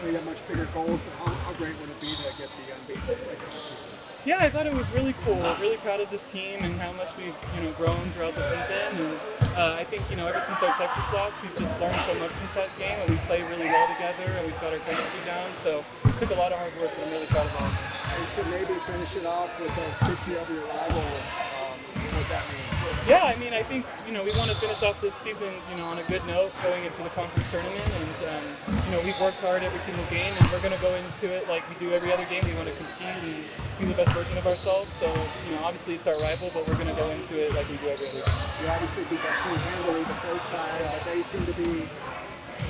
we have much bigger goals, but how great would it be to get the unbeaten regular season? Yeah, I thought it was really cool. Really proud of this team and how much we've grown throughout the season. And I think ever since our Texas loss, we've just learned so much since that game, and we play really well together, and we've got our chemistry down. So it took a lot of hard work, but I'm really proud of all of us. And to maybe finish it off with a victory over your rival, what that mean? Yeah, I mean, I think we want to finish off this season on a good note going into the conference tournament, and we've worked hard every single game, and we're going to go into it like we do every other game. We want to compete and be the best version of ourselves. So obviously it's our rival, but we're going to go into it like we do every other game. You obviously beat that team handily the first time, but they seem to be.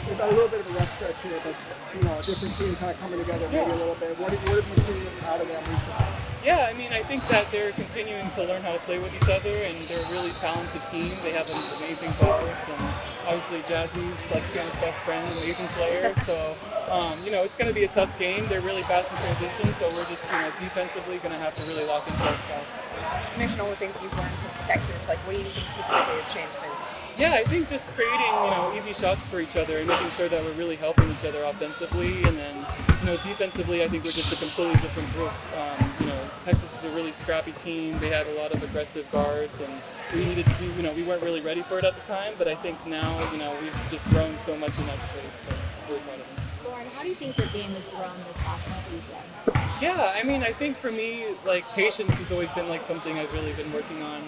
We've got a little bit of a rough stretch here, but a different team kind of coming together maybe a little bit. What have you seen out of them recently? Yeah, I mean, I think that they're continuing to learn how to play with each other, and they're a really talented team. They have amazing guards, and obviously Jazzy's like Sienna's best friend, amazing player. So, it's going to be a tough game. They're really fast in transition, so we're just defensively going to have to really lock into our style. You mentioned all the things you've learned since Texas. Like, what do you think specifically has changed since? Yeah, I think just creating, easy shots for each other and making sure that we're really helping each other offensively, and then, defensively, I think we're just a completely different group. Texas is a really scrappy team. They had a lot of aggressive guards, and we weren't really ready for it at the time. But I think now, we've just grown so much in that space. So I'm really proud of us. Lauren, how do you think your game has grown this past season? Yeah, I mean, I think for me, like, patience has always been like something I've really been working on.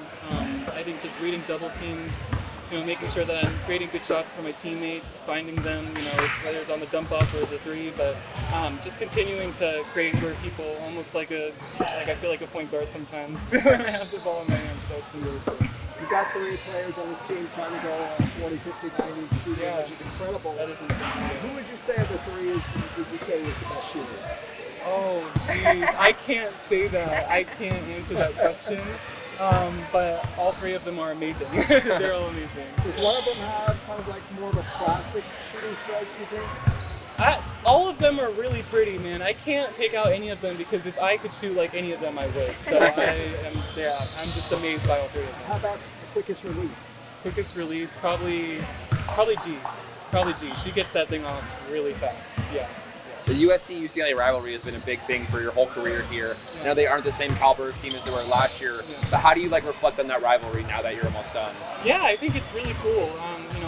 I think just reading double teams, making sure that I'm creating good shots for my teammates, finding them, whether it's on the dump off or the three, but just continuing to create for people, almost like I feel like a point guard sometimes when I have the ball in my hand. So it's been really cool. You've got 3 players on this team trying to go 40, 50, 90 shooting, which is incredible. That is insane. Who would you say of the 3 is the best shooter? Oh, jeez. I can't say that. I can't answer that question. But all 3 of them are amazing. They're all amazing. Does one of them have kind of like more of a classic shooting strike, you think? All of them are really pretty, man. I can't pick out any of them because if I could shoot like any of them, I would. So I'm just amazed by all 3 of them. How about the quickest release? Quickest release, probably G. Probably G. She gets that thing off really fast. Yeah. The USC-UCLA rivalry has been a big thing for your whole career here. I know they aren't the same caliber of team as they were last year, but how do you reflect on that rivalry now that you're almost done? Yeah, I think it's really cool.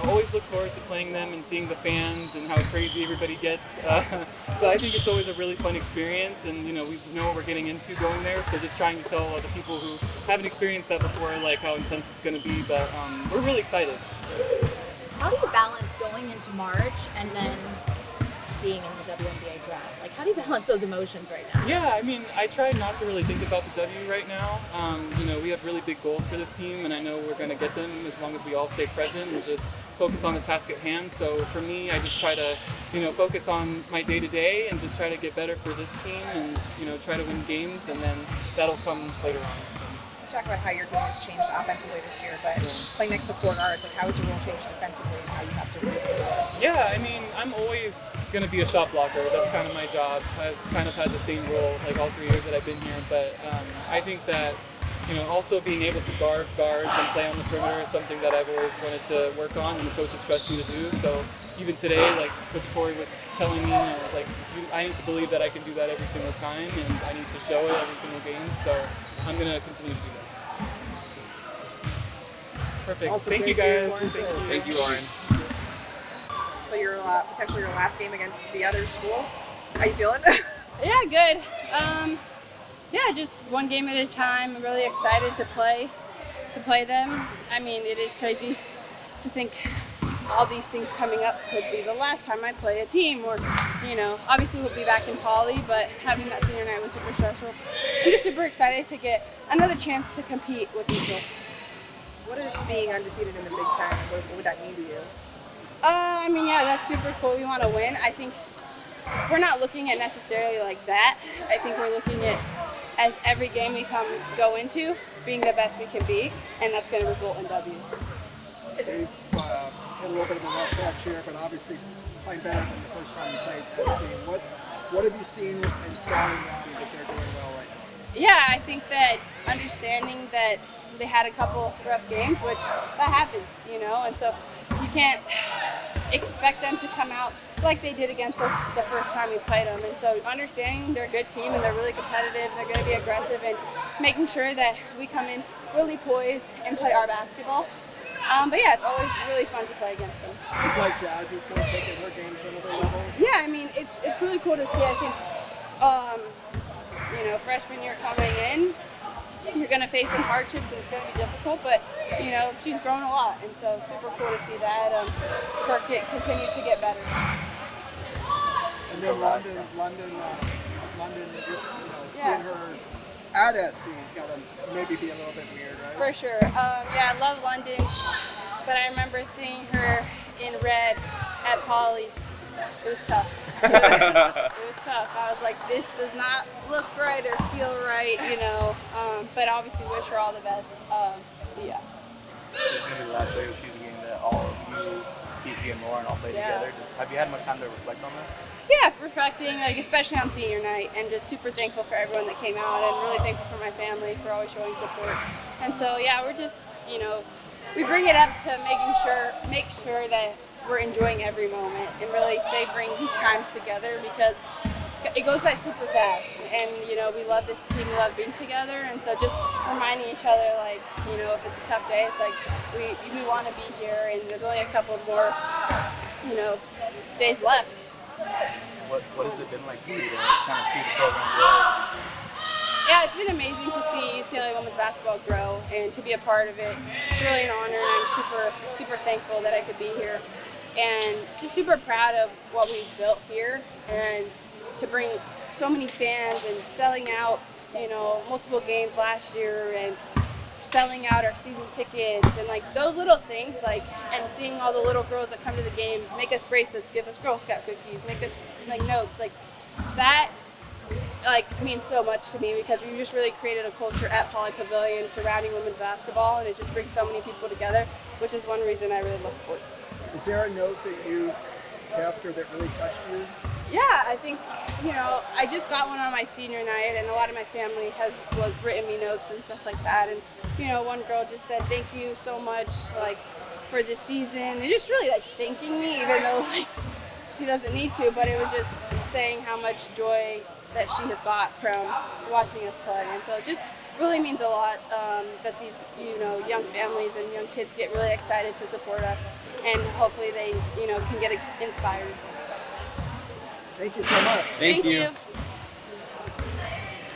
Always look forward to playing them and seeing the fans and how crazy everybody gets. But I think it's always a really fun experience, and we know what we're getting into going there. So just trying to tell other people who haven't experienced that before, like how intense it's going to be. But we're really excited. How do you balance going into March and then being in the WNBA draft? Like, how do you balance those emotions right now? Yeah, I mean, I try not to really think about the W right now. We have really big goals for this team, and I know we're going to get them as long as we all stay present and just focus on the task at hand. So for me, I just try to, focus on my day-to-day and just try to get better for this team and, try to win games, and then that'll come later on. Talk about how your game has changed offensively this year, but playing next to 4 guards, how has your role changed defensively and how you have to move? Yeah, I mean, I'm always going to be a shot blocker. That's kind of my job. I've kind of had the same role all 3 years that I've been here, but I think that also being able to guard guards and play on the perimeter is something that I've always wanted to work on, and the coaches trust me to do. So even today, Coach Corey was telling me, I need to believe that I can do that every single time, and I need to show it every single game. So I'm going to continue to do that. Perfect. Awesome. Thank you, guys. Thank you, Lauren. So your potentially your last game against the other school. How you feeling? Yeah, good. Just one game at a time. I'm really excited to play them. I mean, it is crazy to think all these things coming up could be the last time I play a team, or obviously we'll be back in poly, but having that senior night was super stressful. I'm just super excited to get another chance to compete with these girls. What is being undefeated in the Big Ten? What would that mean to you? That's super cool. We want to win. I think we're not looking at necessarily like that. I think we're looking at as every game we go into being the best we can be, and that's going to result in W's. They've had a little bit of a rough patch here, but obviously playing better than the first time you played this team. What have you seen in scouting them that they're doing well right now? Yeah, I think that understanding that they had a couple rough games, which that happens, and so you can't expect them to come out like they did against us the first time we played them. And so understanding they're a good team and they're really competitive, they're going to be aggressive, and making sure that we come in really poised and play our basketball. But yeah, it's always really fun to play against them. Do you feel like Jazz is going to take her game to another level? Yeah, I mean, it's really cool to see. I think, freshman year coming in, you're going to face some hardships and it's going to be difficult, but, she's grown a lot. And so super cool to see that her continue to get better. And then London, seeing her at SC has got to maybe be a little bit weird, right? For sure. I love London, but I remember seeing her in red at Poly. It was tough. It was tough. I was like, this does not look right or feel right, but obviously wish her all the best. Yeah. It's going to be the last regular season game that all of you, Kiki and Lauren, all play together. Have you had much time to reflect on that? Yeah, reflecting, especially on senior night, and just super thankful for everyone that came out, and really thankful for my family for always showing support. And so, we're just, we bring it up to make sure that we're enjoying every moment and really savoring these times together, because it goes by super fast. And, we love this team, we love being together, and so just reminding each other, if it's a tough day, it's like we want to be here, and there's only a couple more, days left. What has it been like for you to kind of see the program grow? Yeah, it's been amazing to see UCLA women's basketball grow and to be a part of it. It's really an honor, and I'm super, super thankful that I could be here. And just super proud of what we've built here, and to bring so many fans and selling out, multiple games last year, and selling out our season tickets, and those little things, and seeing all the little girls that come to the games, make us bracelets, give us Girl Scout cookies, make us notes, that means so much to me, because we just really created a culture at Poly Pavilion surrounding women's basketball, and it just brings so many people together, which is one reason I really love sports. Is there a note that you kept or that really touched you? Yeah, I think, I just got one on my senior night, and a lot of my family was written me notes and stuff like that. And, one girl just said, thank you so much, for this season. And just really, thanking me, even though, she doesn't need to, but it was just saying how much joy that she has got from watching us play. And so it just really means a lot that these, young families and young kids get really excited to support us, and hopefully they, can get inspired. Thank you so much. Thank you. you.